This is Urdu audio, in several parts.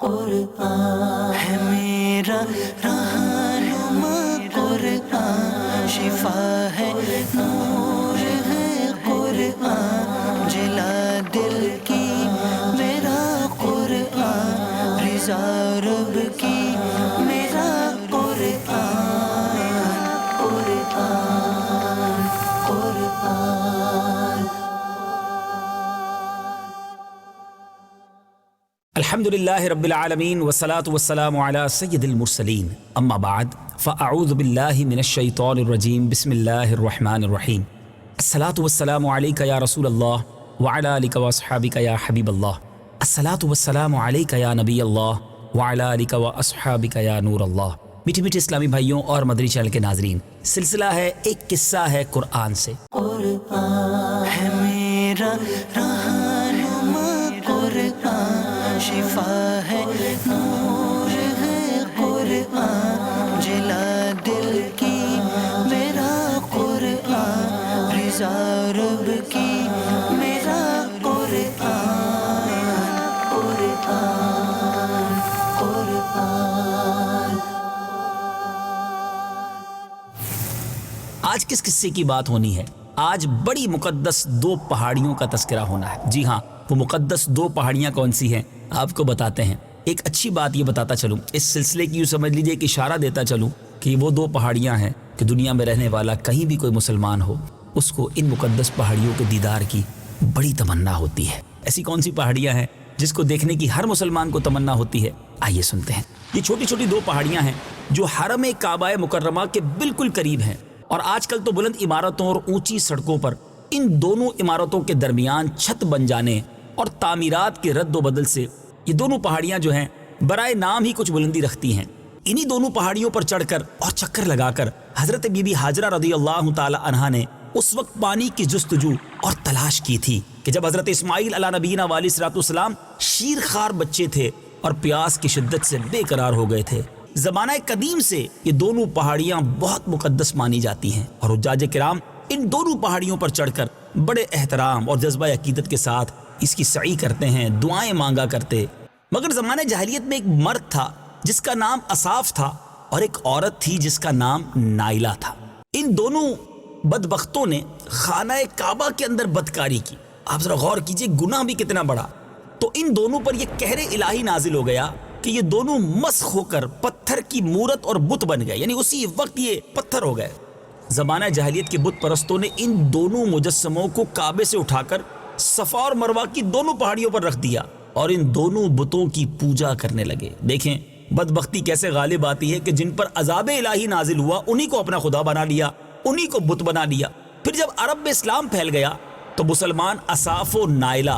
قرآن ہے میرا رہنما، قرآن شفا ہے، نور ہے قرآن، جلا دل کی میرا قرآن، رضا رب کی میرا قرآن، قرآن قرآن۔ الحمدللہ رب العالمین والصلاة والسلام علی سید المرسلین، اما بعد فاعوذ باللہ من الشیطان الرجیم، بسم اللہ الرحمن الرحیم۔ الصلاة والسلام علیک یا رسول اللہ وعلی آلک واصحابک یا حبیب اللہ، الصلاة والسلام علیک یا نبی اللہ وعلی آلک واصحابک یا نور اللہ۔ میٹھے میٹھے اسلامی بھائیوں اور مدری چینل کے ناظرین، سلسلہ ہے ایک قصہ ہے قرآن سے۔ قرآن ہے میرا رہنما، قرآن شفا ہے، نور ہے قرآن، جلا دل کی میرا قرآن، رضا رب کی میرا قرآن، قرآن قرآن۔ آج کس قصے کی بات ہونی ہے؟ آج بڑی مقدس دو پہاڑیوں کا تذکرہ ہونا ہے۔ جی ہاں، وہ مقدس دو پہاڑیاں کون سی ہیں آپ کو بتاتے ہیں۔ ایک اچھی بات یہ بتاتا چلوں، اس سلسلے کی یوں سمجھ لیجئے کہ اشارہ دیتا چلوں کہ وہ دو پہاڑیاں ہیں کہ دنیا میں رہنے والا کہیں بھی کوئی مسلمان ہو، اس کو ان مقدس پہاڑیوں کے دیدار کی بڑی تمنا ہوتی ہے۔ ایسی کون سی پہاڑیاں ہیں جس کو دیکھنے کی ہر مسلمان کو تمنا ہوتی ہے؟ آئیے سنتے ہیں۔ یہ چھوٹی چھوٹی دو پہاڑیاں ہیں جو حرم کعبہ مکرمہ کے بالکل قریب ہیں، اور آج کل تو بلند عمارتوں اور اونچی سڑکوں پر ان دونوں عمارتوں کے درمیان چھت بن جانے اور تعمیرات کے رد و بدل سے یہ دونوں پہاڑیاں جو ہیں برائے نام ہی کچھ بلندی رکھتی ہیں۔ انہی دونوں پہاڑیوں پر چڑھ کر اور چکر لگا کر حضرت بی بی ہاجرہ رضی اللہ تعالی عنہا نے اس وقت پانی کی جستجو اور تلاش کی تھی کہ جب حضرت اسماعیل علیہ نبینا علیہ الصلوۃ والسلام شیرخوار بچے تھے اور پیاس کی شدت سے بے قرار ہو گئے تھے۔ زمانہ قدیم سے یہ دونوں پہاڑیاں بہت مقدس مانی جاتی ہیں، اور حجاج کرام ان دونوں پہاڑیوں پر چڑھ کر بڑے احترام اور جذبہ عقیدت کے ساتھ اس کی سعی کرتے ہیں، دعائیں مانگا کرتے۔ مگر زمانہ جاہلیت میں ایک مرد تھا جس کا نام اصاف تھا، اور ایک عورت تھی جس کا نام نائلہ تھا۔ ان دونوں بدبختوں نے خانہ کعبہ کے اندر بدکاری کی۔ آپ ذرا غور کیجئے گناہ بھی کتنا بڑا۔ تو ان دونوں پر یہ قہر الہی نازل ہو گیا کہ یہ دونوں مسخ ہو کر پتھر کی مورت اور بت بن گئے، یعنی اسی وقت یہ پتھر ہو گئے۔ زمانہ جاہلیت کے بت پرستوں نے ان دونوں مجسموں کو کعبے سے اٹھا کر صفا اور مروہ کی دونوں پہاڑیوں پر رکھ دیا اور ان دونوں بتوں کی پوجا کرنے لگے۔ دیکھیں بدبختی کیسے غالب آتی ہے کہ جن پر عذاب الہی نازل ہوا انہی کو اپنا خدا بنا لیا، انہی کو بت بنا لیا۔ پھر جب عرب میں اسلام پھیل گیا تو مسلمان اصاف و نائلہ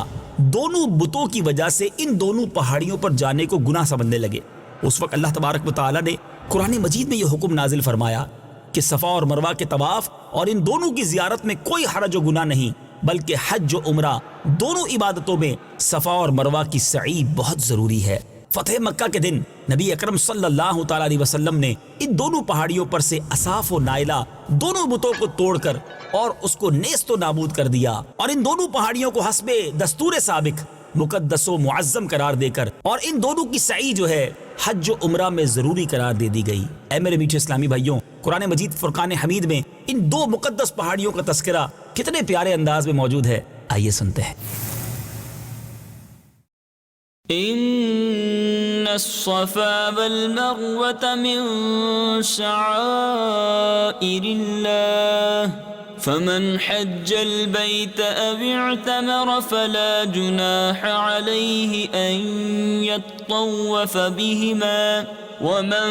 دونوں بتوں کی وجہ سے ان دونوں پہاڑیوں پر جانے کو گناہ سمجھنے لگے۔ اس وقت اللہ تبارک و تعالی نے قرآن مجید میں یہ حکم نازل فرمایا کہ صفا اور مروہ کے طواف اور ان دونوں کی زیارت میں کوئی حرج و گناہ نہیں، بلکہ حج و عمرہ دونوں عبادتوں میں صفا اور مروہ کی سعی بہت ضروری ہے۔ فتح مکہ کے دن نبی اکرم صلی اللہ تعالی علیہ وسلم نے ان دونوں پہاڑیوں پر سے اصاف و نائلہ دونوں بتوں کو توڑ کر اور اس کو نیست و نابود کر دیا، اور ان دونوں پہاڑیوں کو حسب دستور سابق مقدس و معظم قرار دے کر اور ان دونوں کی سعی جو ہے حج و عمرہ میں ضروری قرار دے دی گئی۔ اے میرے میٹھے اسلامی بھائیوں، قرآن مجید فرقان حمید میں ان دو مقدس پہاڑیوں کا تذکرہ کتنے پیارے انداز میں موجود ہے، آئیے سنتے ہیں۔ ان الصفا والمروة من شعائر الله فمن حج البيت أو اعتمر فلا جناح عليه أن يطوف بهما ومن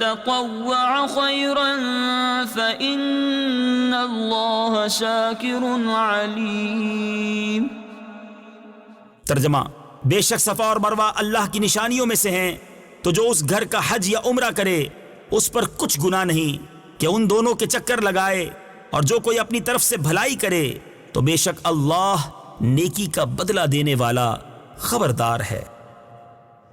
تطوع خيرا فإن الله شاكر عليم۔ ترجمہ: بے شک صفا اور مروہ اللہ کی نشانیوں میں سے ہیں، تو جو اس گھر کا حج یا عمرہ کرے اس پر کچھ گناہ نہیں کہ ان دونوں کے چکر لگائے، اور جو کوئی اپنی طرف سے بھلائی کرے تو بے شک اللہ نیکی کا بدلہ دینے والا خبردار ہے۔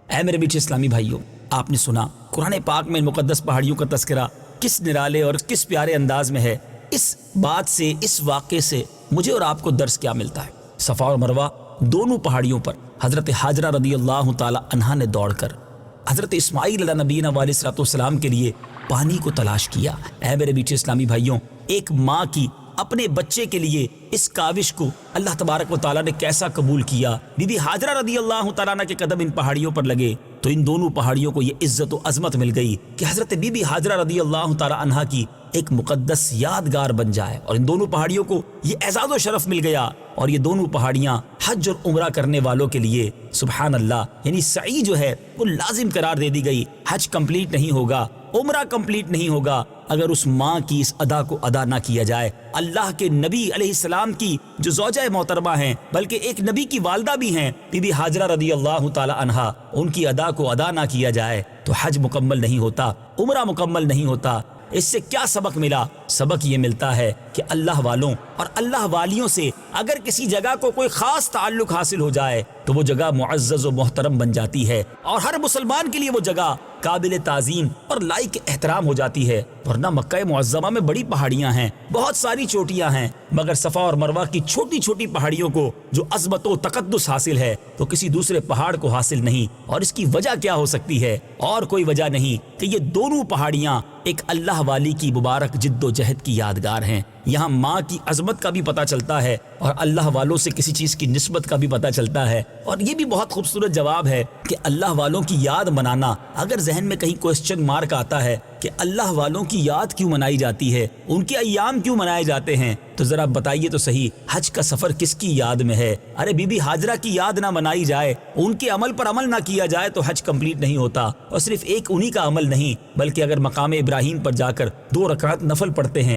اے میرے میٹھے اسلامی بھائیوں، آپ نے سنا قرآن پاک میں مقدس پہاڑیوں کا تذکرہ کس نرالے اور کس پیارے انداز میں ہے۔ اس بات سے، اس واقعے سے مجھے اور آپ کو درس کیا ملتا ہے؟ صفا اور مروہ دونوں پہاڑیوں پر حضرت حاجرہ رضی اللہ تعالی عنہا نے دوڑ کر حضرت اسماعیل علیہ نبینا علیہ الصلوۃ والسلام کے لیے پانی کو تلاش کیا۔ اے میرے میٹھے اسلامی بھائیوں، ایک ماں کی اپنے بچے کے لیے اس کاوش کو اللہ تبارک و تعالیٰ نے کیسا قبول کیا۔ بی بی حاجرہ رضی اللہ تعالیٰ عنہ کے قدم ان پہاڑیوں پر لگے تو ان دونوں پہاڑیوں کو یہ عزت و عظمت مل گئی کہ حضرت بی بی حاجرہ رضی اللہ تعالیٰ عنہ کی ایک مقدس یادگار بن جائے، اور ان دونوں پہاڑیوں کو یہ اعزاز و شرف مل گیا، اور یہ دونوں پہاڑیاں حج اور عمرہ کرنے والوں کے لیے سبحان اللہ یعنی سعی جو ہے وہ لازم قرار دے دی گئی۔ حج کمپلیٹ نہیں ہوگا، عمرہ کمپلیٹ نہیں ہوگا اگر اس ماں کی اس ادا کو ادا نہ کیا جائے۔ اللہ کے نبی علیہ السلام کی جو زوجہ محترمہ ہیں، بلکہ ایک نبی کی والدہ بھی ہیں، بی بی حاجرہ رضی اللہ تعالی عنہا، ان کی ادا کو ادا نہ کیا جائے تو حج مکمل نہیں ہوتا، عمرہ مکمل نہیں ہوتا۔ اس سے کیا سبق ملا؟ سبق یہ ملتا ہے کہ اللہ والوں اور اللہ والیوں سے اگر کسی جگہ کو کوئی خاص تعلق حاصل ہو جائے تو وہ جگہ معزز و محترم بن جاتی ہے، اور ہر مسلمان کے لیے وہ جگہ قابل تعظیم اور لائق احترام ہو جاتی ہے۔ ورنہ مکہ معظمہ میں بڑی پہاڑیاں ہیں، بہت ساری چوٹیاں ہیں، مگر صفا اور مروہ کی چھوٹی چھوٹی پہاڑیوں کو جو عظمت و تقدس حاصل ہے تو کسی دوسرے پہاڑ کو حاصل نہیں۔ اور اس کی وجہ کیا ہو سکتی ہے؟ اور کوئی وجہ نہیں کہ یہ دونوں پہاڑیاں ایک اللہ والی کی مبارک جد و جہد کی یادگار ہیں۔ یہاں ماں کی عظمت کا بھی پتہ چلتا ہے اور اللہ والوں سے کسی چیز کی نسبت کا بھی پتہ چلتا ہے۔ اور یہ بھی بہت خوبصورت جواب ہے کہ اللہ والوں کی یاد منانا۔ اگر ذہن میں کہیں کوسچن مارک آتا ہے کہ اللہ والوں کی یاد کیوں منائی جاتی ہے، ان کے ایام کیوں منائے جاتے ہیں، تو ذرا بتائیے تو صحیح، حج کا سفر کس کی یاد میں ہے؟ ارے بی بی حاجرہ کی یاد نہ منائی جائے، ان کے عمل پر عمل نہ کیا جائے تو حج کمپلیٹ نہیں ہوتا۔ اور صرف ایک انہی کا عمل نہیں، بلکہ اگر مقام ابراہیم پر جا کر 2 رکعت نفل پڑھتے ہیں